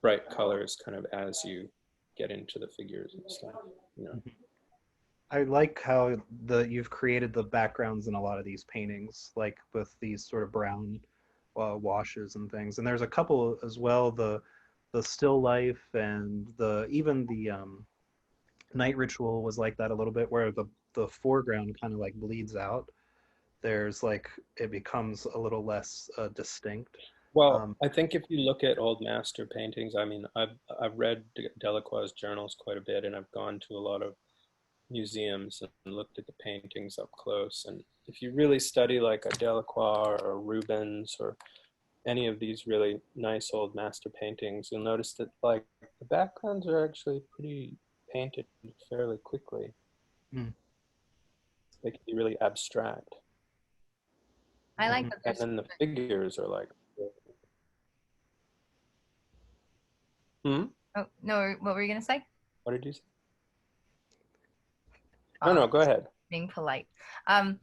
bright colors kind of as you get into the figures and stuff, you know. I like how you've created the backgrounds in a lot of these paintings, like with these sort of brown washes and things. And there's a couple as well, the still life and even the night ritual was like that a little bit, where the foreground kind of like bleeds out. There's like, it becomes a little less distinct. Well, I think if you look at old master paintings, I mean, I've read Delacroix's journals quite a bit, and I've gone to a lot of museums and looked at the paintings up close. And if you really study like a Delacroix or Rubens or any of these really nice old master paintings, you'll notice that like the backgrounds are actually pretty painted fairly quickly. They can be really abstract. I like that. And then the figures are like. Oh, no, what were you going to say? What did you say? No, go ahead. Being polite. I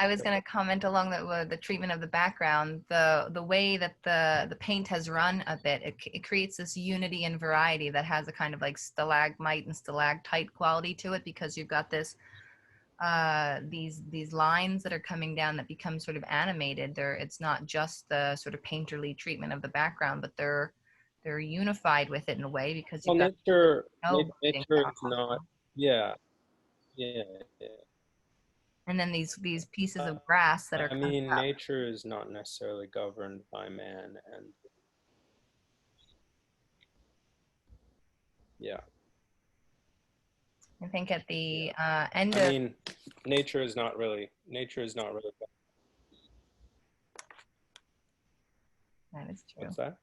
was going to comment along the treatment of the background, the way that the paint has run a bit. It creates this unity and variety that has a kind of like stalagmite and stalactite quality to it, because you've got this these lines that are coming down that become sort of animated. It's not just the sort of painterly treatment of the background, but they're unified with it in a way, because you've got nature is not, yeah. And then these pieces of grass that are. I mean, nature is not necessarily governed by man, and yeah. I think at the end. I mean, nature is not really. That is true. What's that?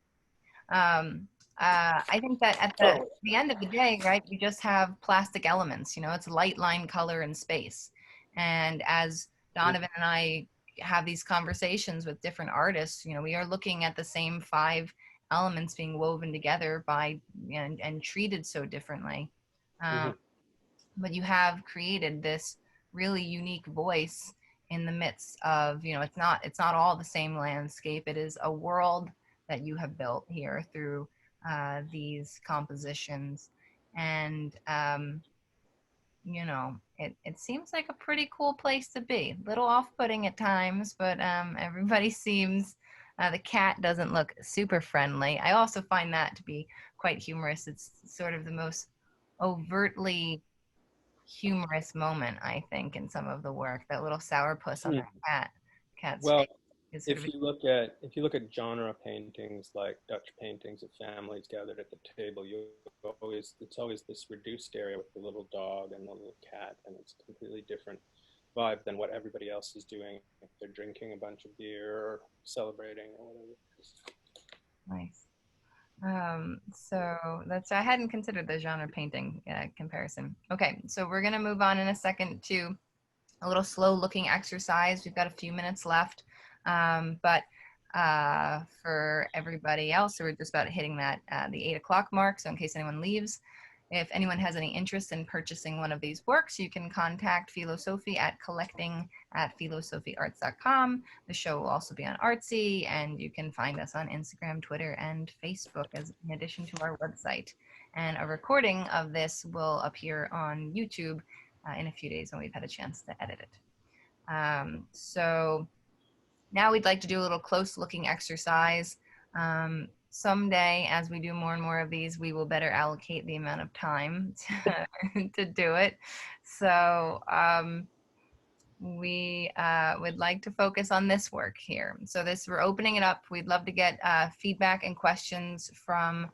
I think that at the end of the day, right, you just have plastic elements. You know, it's light, line, color, and space. And as Donovan and I have these conversations with different artists, you know, we are looking at the same 5 elements being woven together by and treated so differently. But you have created this really unique voice in the midst of, you know, it's not all the same landscape. It is a world that you have built here through these compositions. And you know, it seems like a pretty cool place to be. Little off-putting at times, but everybody seems, the cat doesn't look super friendly. I also find that to be quite humorous. It's sort of the most overtly humorous moment, I think, in some of the work. That little sourpuss on the cat's Well, face is sort if of you look at genre paintings like Dutch paintings of families gathered at the table, it's always this reduced area with the little dog and the little cat, and it's a completely different vibe than what everybody else is doing if they're drinking a bunch of beer or celebrating or whatever. nice. So I hadn't considered the genre painting comparison. Okay, so we're gonna move on in a second to a little slow looking exercise. We've got a few minutes left, but for everybody else, so we're just about hitting that the 8 o'clock mark. So in case anyone leaves, if anyone has any interest in purchasing one of these works, you can contact Filo Sofi at collecting@philosophyarts.com. The show will also be on Artsy, and you can find us on Instagram, Twitter, and Facebook, as in addition to our website. And a recording of this will appear on YouTube in a few days when we've had a chance to edit it. So now we'd like to do a little close looking exercise. Someday, as we do more and more of these, we will better allocate the amount of time to do it. So we would like to focus on this work here. So we're opening it up. We'd love to get feedback and questions from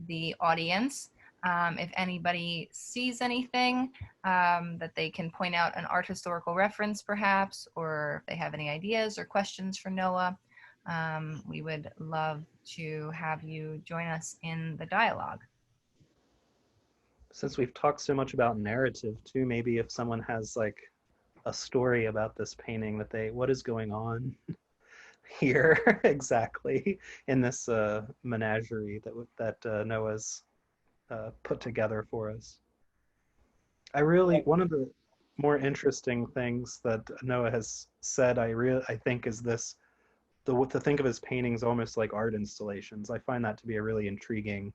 the audience. If anybody sees anything that they can point out an art historical reference perhaps, or if they have any ideas or questions for Noah, we would love to have you join us in the dialogue. Since we've talked so much about narrative too, maybe if someone has like a story about this painting what is going on here exactly in this menagerie that Noah's put together for us. One of the more interesting things that Noah has said, I think, is this, to think of his paintings almost like art installations. I find that to be a really intriguing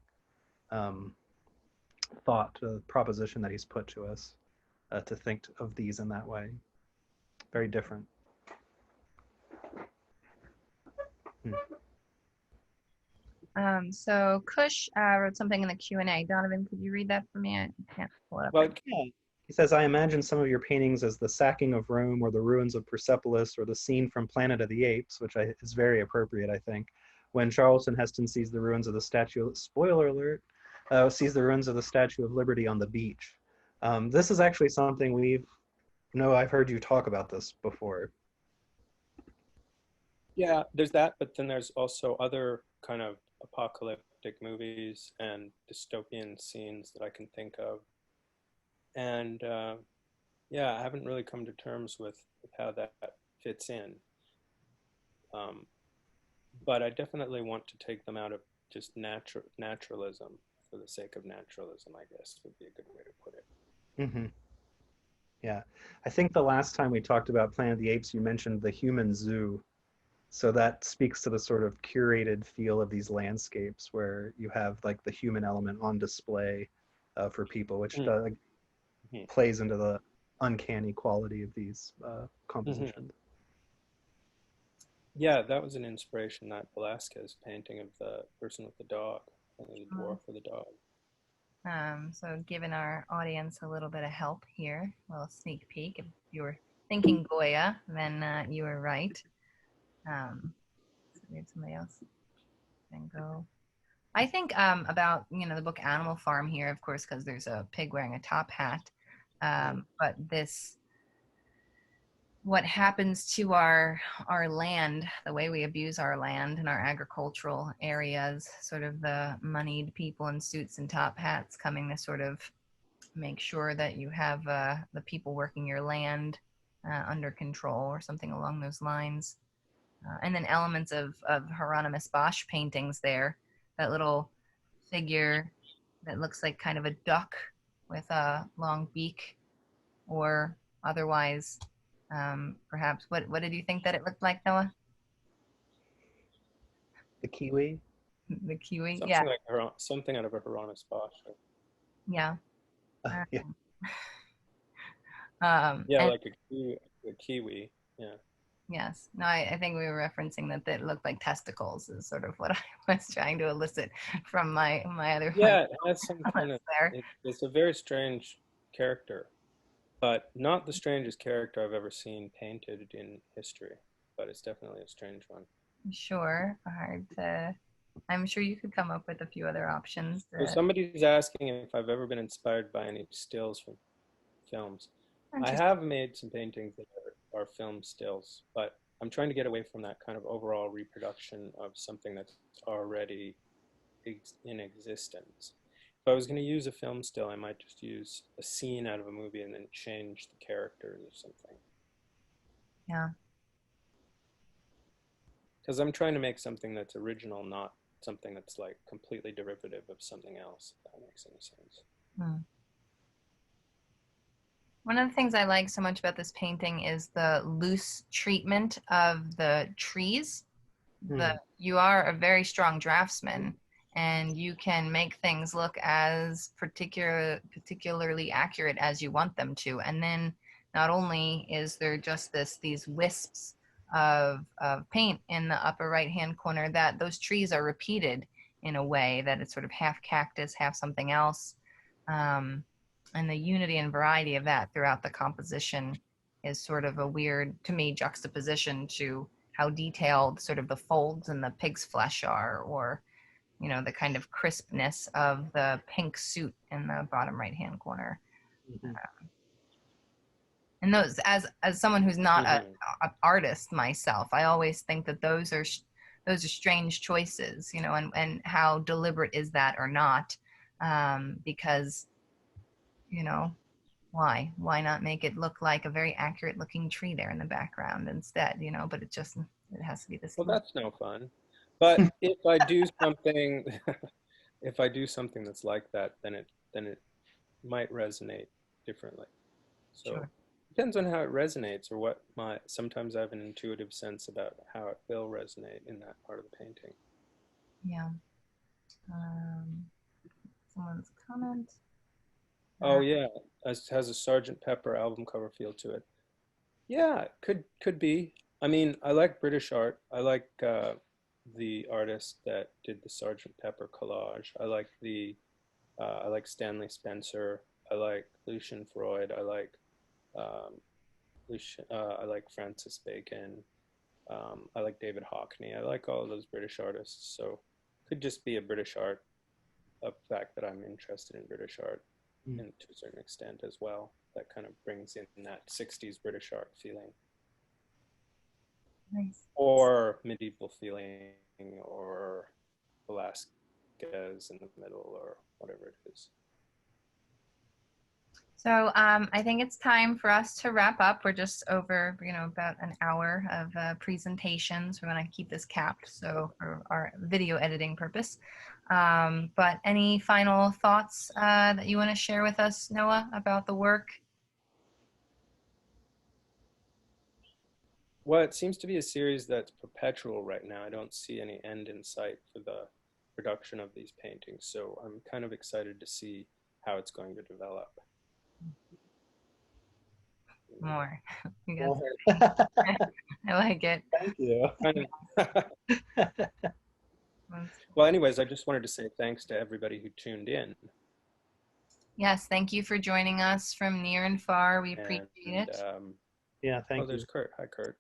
proposition that he's put to us, to think of these in that way. Very different. So Kush wrote something in the Q&A. Donovan, could you read that for me? I can't pull it up. Well, yeah. He says, I imagine some of your paintings as the sacking of Rome or the ruins of Persepolis or the scene from Planet of the Apes, which is very appropriate, I think, when Charlton Heston sees the ruins of the Statue, spoiler alert, sees the ruins of the Statue of Liberty on the beach. This is actually something I've heard you talk about this before. Yeah, there's that, but then there's also other kind of apocalyptic movies and dystopian scenes that I can think of. And yeah, I haven't really come to terms with how that fits in. But I definitely want to take them out of just naturalism for the sake of naturalism, I guess would be a good way to put it. Mm-hmm. Yeah, I think the last time we talked about Planet of the Apes, you mentioned the human zoo. So that speaks to the sort of curated feel of these landscapes where you have like the human element on display for people, which plays into the uncanny quality of these compositions. Yeah, that was an inspiration, that Velázquez painting of the person with the dog, the dwarf with the dog. So giving our audience a little bit of help here, a little sneak peek. If you were thinking Goya, then you were right. So we have somebody else. Then go. I think about the book Animal Farm here, of course, because there's a pig wearing a top hat. But this what happens to our land, the way we abuse our land and our agricultural areas, sort of the moneyed people in suits and top hats coming to sort of make sure that you have the people working your land under control or something along those lines. And then elements of Hieronymus Bosch paintings there, that little figure that looks like kind of a duck with a long beak, or otherwise, perhaps, what did you think that it looked like, Noah? The kiwi. The kiwi? Something Yeah. like something out of a Hieronymus Bosch. Yeah. Yeah. Yeah, And, like a kiwi. Yeah. yes. No, I think we were referencing that it looked like testicles is sort of what I was trying to elicit from my other Yeah, it has some kind of. there. It's a very strange character, but not the strangest character I've ever seen painted in history. But it's definitely a strange one. Sure. Hard to. I'm sure you could come up with a few other options. So somebody's asking if I've ever been inspired by any stills from films. I have made some paintings that are film stills, but I'm trying to get away from that kind of overall reproduction of something that's already in existence. If I was going to use a film still, I might just use a scene out of a movie and then change the characters or something. Yeah. Because I'm trying to make something that's original, not something that's like completely derivative of something else, if that makes any sense. Hmm. One of the things I like so much about this painting is the loose treatment of the trees. You are a very strong draftsman, and you can make things look as particularly accurate as you want them to. And then not only is there just these wisps of paint in the upper right hand corner, that those trees are repeated in a way that it's sort of half cactus, half something else. And the unity and variety of that throughout the composition is sort of a weird, to me, juxtaposition to how detailed sort of the folds in the pig's flesh are, or, you know, the kind of crispness of the pink suit in the bottom right hand corner. Mm-hmm. And those, as someone who's not an artist myself, I always think that those are strange choices, you know, and how deliberate is that or not? Because, you know, why not make it look like a very accurate looking tree there in the background instead, you know? But it has to be this. Well, that's no fun. But if I do something, if I do something that's like that, then it might resonate differently. So Sure. it depends on how it resonates, or what sometimes I have an intuitive sense about how it will resonate in that part of the painting. Yeah. Someone's comment. Oh yeah, it has a Sgt. Pepper album cover feel to it. Yeah, could be. I mean, I like British art. I like the artist that did the Sgt. Pepper collage. I like Stanley Spencer. I like Lucian Freud. I like I like Francis Bacon. I like David Hockney. I like all of those British artists. So could just be a British art, a fact that I'm interested in British art, and to a certain extent as well. That kind of brings in that 60s British art feeling. Nice. Or medieval feeling, or Velasquez in the middle, or whatever it is. So I think it's time for us to wrap up. We're just over, you know, about an hour of presentations. We're going to keep this capped, so for our video editing purpose. But any final thoughts that you want to share with us, Noah, about the work? Well, it seems to be a series that's perpetual right now. I don't see any end in sight for the production of these paintings, so I'm kind of excited to see how it's going to develop. More. More. I like it. Thank you. Well, anyways, I just wanted to say thanks to everybody who tuned in. Yes, thank you for joining us from near and far. We appreciate it. Yeah, thank you. There's Kurt. Hi, Kurt.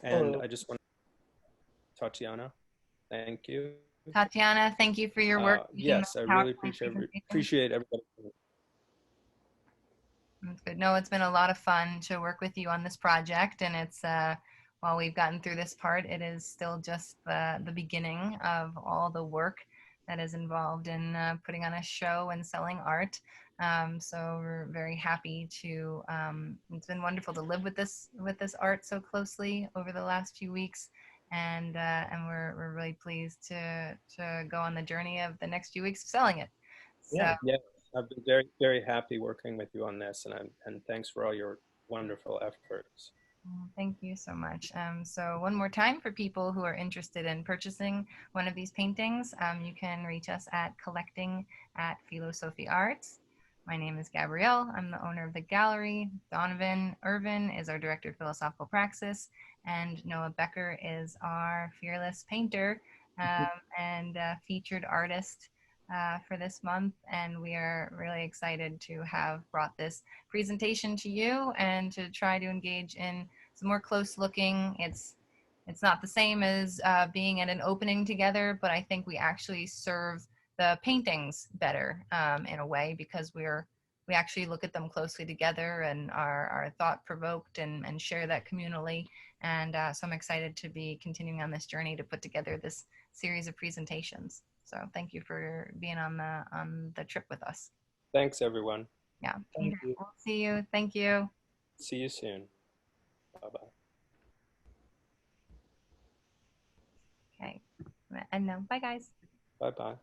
And Hello. I just want Tatiana, thank you. Tatiana, thank you for your work. Yes, I really appreciate everybody. That's good. No, it's been a lot of fun to work with you on this project, and it's while we've gotten through this part, it is still just the beginning of all the work that is involved in putting on a show and selling art. So we're very happy to. It's been wonderful to live with this art so closely over the last few weeks, and we're really pleased to go on the journey of the next few weeks of selling it. So. Yeah. Yeah, I've been very, very happy working with you on this, and thanks for all your wonderful efforts. Thank you so much. So one more time for people who are interested in purchasing one of these paintings, you can reach us at collecting at Filo Sofi Arts. My name is Gabrielle. I'm the owner of the gallery. Donovan Irven is our director of philosophical praxis, and Noah Becker is our fearless painter and featured artist for this month. And we are really excited to have brought this presentation to you and to try to engage in some more close looking. It's not the same as being at an opening together, but I think we actually serve the paintings better in a way because we actually look at them closely together and are thought provoked and share that communally. And so I'm excited to be continuing on this journey to put together this series of presentations. So thank you for being on the trip with us. Thanks, everyone. Yeah, Thank you. we'll see you. Thank you. See you soon. Bye-bye. Okay, and no, bye guys. Bye-bye.